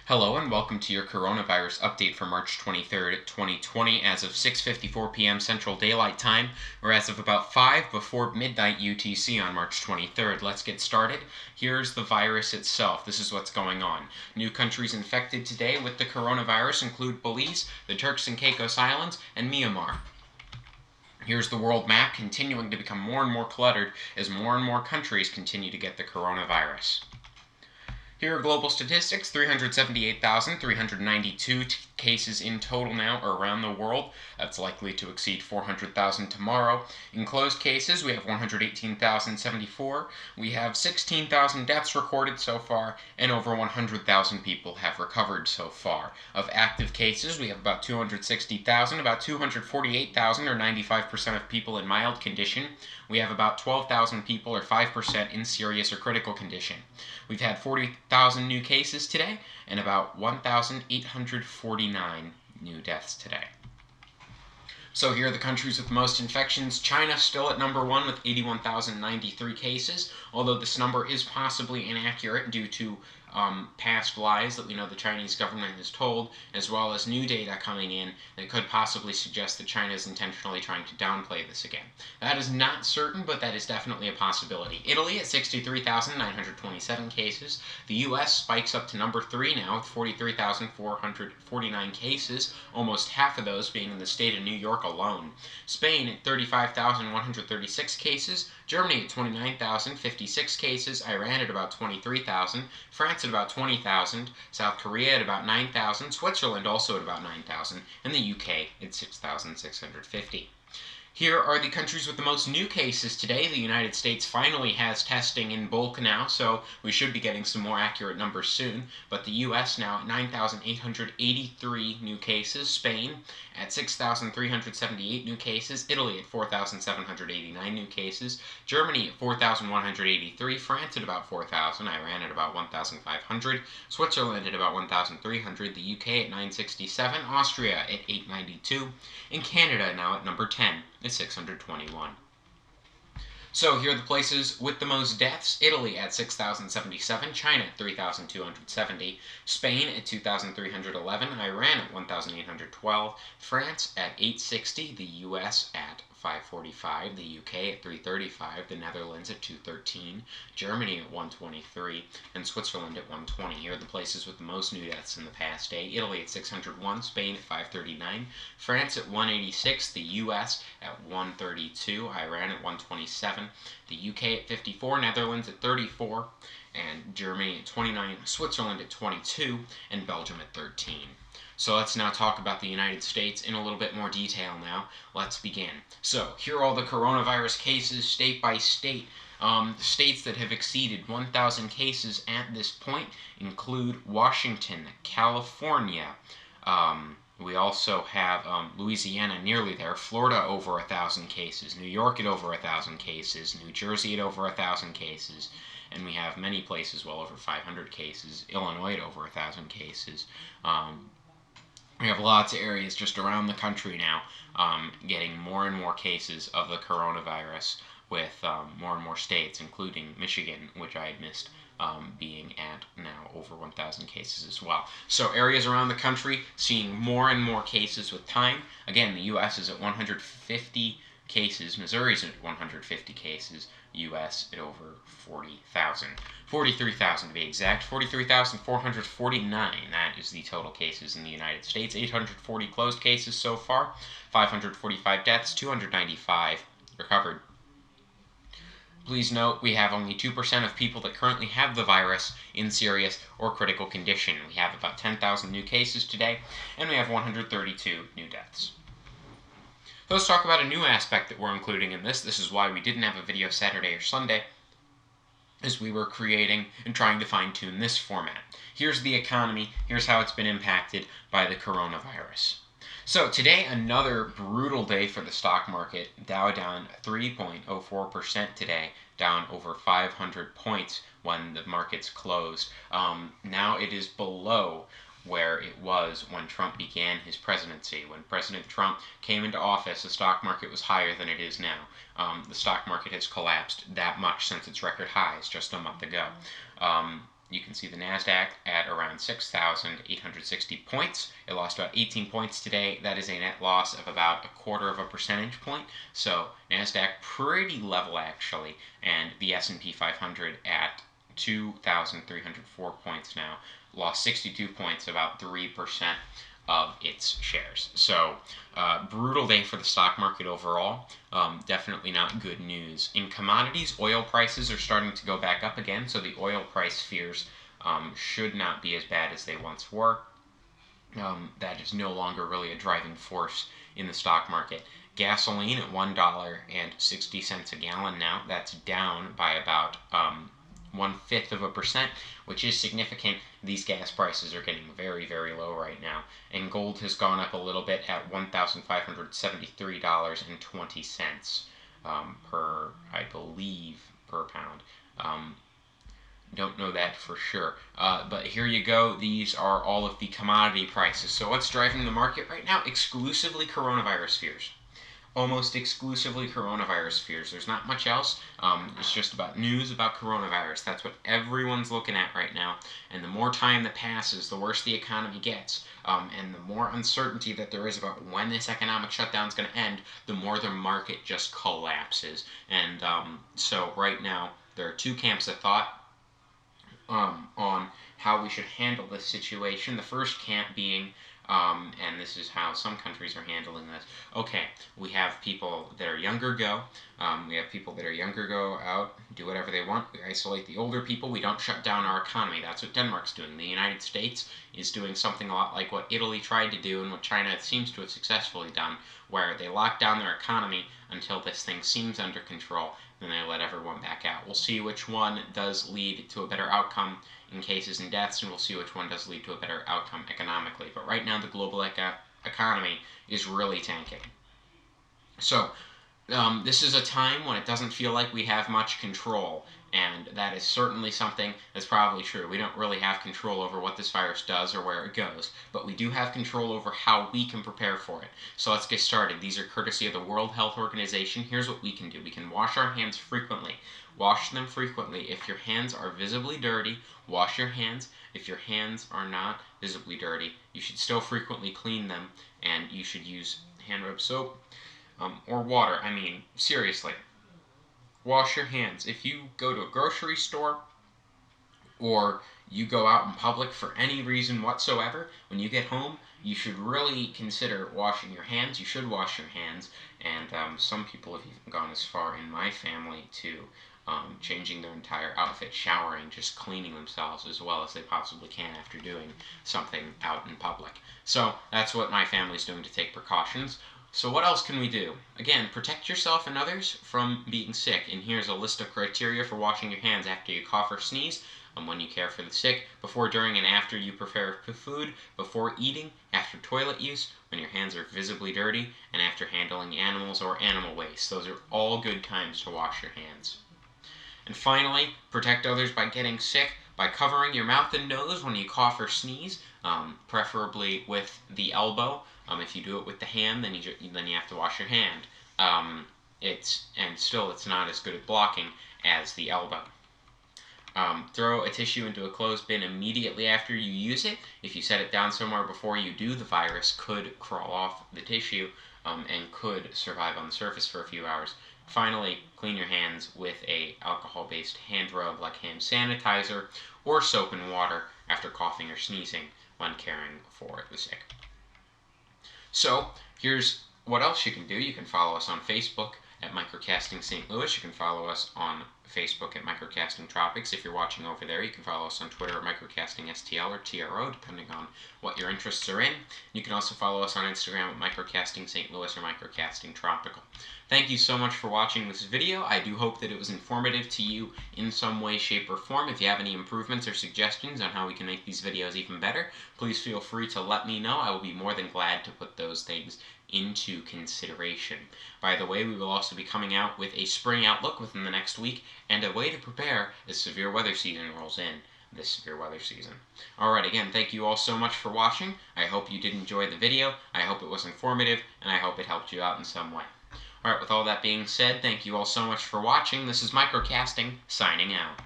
Hello and welcome to your coronavirus update for March 23rd, 2020 as of 6:54 p.m. Central Daylight Time, or as of about 5 before midnight UTC on March 23rd. Let's get started. Here's the virus itself. This is what's going on. New countries infected today with the coronavirus include Belize, the Turks and Caicos Islands, and Myanmar. Here's the world map continuing to become more and more cluttered as more and more countries continue to get the coronavirus. Here are global statistics: 378,392 cases in total now around the world. That's likely to exceed 400,000 tomorrow. In closed cases, we have 118,074. We have 16,000 deaths recorded so far, and over 100,000 people have recovered so far. Of active cases, we have about 260,000, about 248,000, or 95% of people in mild condition. We have about 12,000 people, or 5%, in serious or critical condition. We've had 40,000 new cases today, and about 1,849 new deaths today. So here are the countries with the most infections. China still at number 1 with 81,093 cases, although this number is possibly inaccurate due to past lies that we know the Chinese government has told, as well as new data coming in that could possibly suggest that China is intentionally trying to downplay this again. That is not certain, but that is definitely a possibility. Italy at 63,927 cases. The U.S. spikes up to number 3 now with 43,449 cases, almost half of those being in the state of New York alone. Spain at 35,136 cases. Germany at 29,056 cases. Iran at about 23,000. France at about 20,000, South Korea at about 9,000, Switzerland also at about 9,000, and the UK at 6,650. Here are the countries with the most new cases today. The United States finally has testing in bulk now, so we should be getting some more accurate numbers soon. But the U.S. now at 9,883 new cases, Spain at 6,378 new cases, Italy at 4,789 new cases, Germany at 4,183, France at about 4,000, Iran at about 1,500, Switzerland at about 1,300, the UK at 967, Austria at 892, and Canada now at number 10. Is 621. So here are the places with the most deaths. Italy at 6,077, China at 3,270, Spain at 2,311, Iran at 1,812, France at 860, the US at 545, the UK at 335, the Netherlands at 213, Germany at 123, and Switzerland at 120. Here are the places with the most new deaths in the past day. Italy at 601, Spain at 539, France at 186, the US at 132, Iran at 127, the UK at 54, Netherlands at 34, and Germany at 29, Switzerland at 22, and Belgium at 13. So let's now talk about the United States in a little bit more detail now. Let's begin. So here are all the coronavirus cases state by state. States that have exceeded 1,000 cases at this point include Washington, California. We also have Louisiana nearly there, Florida over 1,000 cases, New York at over 1,000 cases, New Jersey at over 1,000 cases, and we have many places well over 500 cases, Illinois at over 1,000 cases. We have lots of areas just around the country now getting more and more cases of the coronavirus, with more and more states, including Michigan, which I had missed, being at now over 1,000 cases as well. So areas around the country seeing more and more cases with time. Again, the U.S. is at 150 cases, Missouri's at 150 cases, U.S. at over 40,000. 43,000 to be exact, 43,449. That is the total cases in the United States. 840 closed cases so far, 545 deaths, 295 recovered. Please note, we have only 2% of people that currently have the virus in serious or critical condition. We have about 10,000 new cases today, and we have 132 new deaths. So let's talk about a new aspect that we're including in this. This is why we didn't have a video Saturday or Sunday, as we were creating and trying to fine-tune this format. Here's the economy. Here's how it's been impacted by the coronavirus. So today, another brutal day for the stock market. Dow down 3.04% today, down over 500 points when the markets closed. Now it is below where it was when Trump began his presidency. When President Trump came into office, the stock market was higher than it is now. The stock market has collapsed that much since its record highs just a month ago. You can see the NASDAQ at around 6,860 points. It lost about 18 points today. That is a net loss of about a quarter of a percentage point. So NASDAQ pretty level actually, and the S&P 500 at 2,304 points now. Lost 62 points, about 3% of its shares. So, brutal day for the stock market overall. Definitely not good news. In commodities, oil prices are starting to go back up again, so the oil price fears should not be as bad as they once were. That is no longer really a driving force in the stock market. Gasoline at $1.60 a gallon now. That's down by about 1/5%, which is significant. These gas prices are getting very, very low right now. And gold has gone up a little bit at $1,573.20 per, I believe, per pound. Don't know that for sure. But here you go. These are all of the commodity prices. So what's driving the market right now? Exclusively coronavirus fears. Almost exclusively coronavirus fears. There's not much else. It's just about news about coronavirus. That's what everyone's looking at right now. And the more time that passes, the worse the economy gets. And the more uncertainty that there is about when this economic shutdown is going to end, the more the market just collapses. And so right now, there are two camps of thought on how we should handle this situation. The first camp being, and this is how some countries are handling this. Okay, we have people that are younger go. We have people that are younger go out, do whatever they want. We isolate the older people. We don't shut down our economy. That's what Denmark's doing. The United States is doing something a lot like what Italy tried to do and what China seems to have successfully done, where they lock down their economy until this thing seems under control, then they let everyone back out. We'll see which one does lead to a better outcome in cases and deaths, and we'll see which one does lead to a better outcome economically. But right now, the global economy is really tanking. So, this is a time when it doesn't feel like we have much control, and that is certainly something that's probably true. We don't really have control over what this virus does or where it goes, but we do have control over how we can prepare for it. So let's get started. These are courtesy of the World Health Organization. Here's what we can do. We can wash our hands frequently. Wash them frequently. If your hands are visibly dirty, wash your hands. If your hands are not visibly dirty, you should still frequently clean them, and you should use hand rub soap or water. I mean, seriously. Wash your hands. If you go to a grocery store or you go out in public for any reason whatsoever, when you get home, you should really consider washing your hands. You should wash your hands. And some people have even gone as far in my family to changing their entire outfit, showering, just cleaning themselves as well as they possibly can after doing something out in public. So that's what my family's doing to take precautions. So what else can we do? Again, protect yourself and others from being sick. And here's a list of criteria for washing your hands after you cough or sneeze, when you care for the sick, before, during, and after you prepare food, before eating, after toilet use, when your hands are visibly dirty, and after handling animals or animal waste. Those are all good times to wash your hands. And finally, protect others by getting sick by covering your mouth and nose when you cough or sneeze, preferably with the elbow. If you do it with the hand, then you have to wash your hand. It's not as good at blocking as the elbow. Throw a tissue into a closed bin immediately after you use it. If you set it down somewhere before you do, the virus could crawl off the tissue and could survive on the surface for a few hours. Finally, clean your hands with a alcohol-based hand rub like hand sanitizer or soap and water after coughing or sneezing when caring for the sick. So, here's what else you can do. You can follow us on Facebook at MicroCasting St. Louis. You can follow us on Facebook at MicroCasting Tropics. If you're watching over there, you can follow us on Twitter at MicroCasting STL or TRO, depending on what your interests are in. You can also follow us on Instagram at MicroCasting St. Louis or MicroCasting Tropical. Thank you so much for watching this video. I do hope that it was informative to you in some way, shape, or form. If you have any improvements or suggestions on how we can make these videos even better, please feel free to let me know. I will be more than glad to put those things into consideration. By the way, we will also be coming out with a spring outlook within the next week and a way to prepare as severe weather season rolls in this severe weather season. Alright, again, thank you all so much for watching. I hope you did enjoy the video. I hope it was informative, and I hope it helped you out in some way. Alright, with all that being said, thank you all so much for watching. This is MicroCasting, signing out.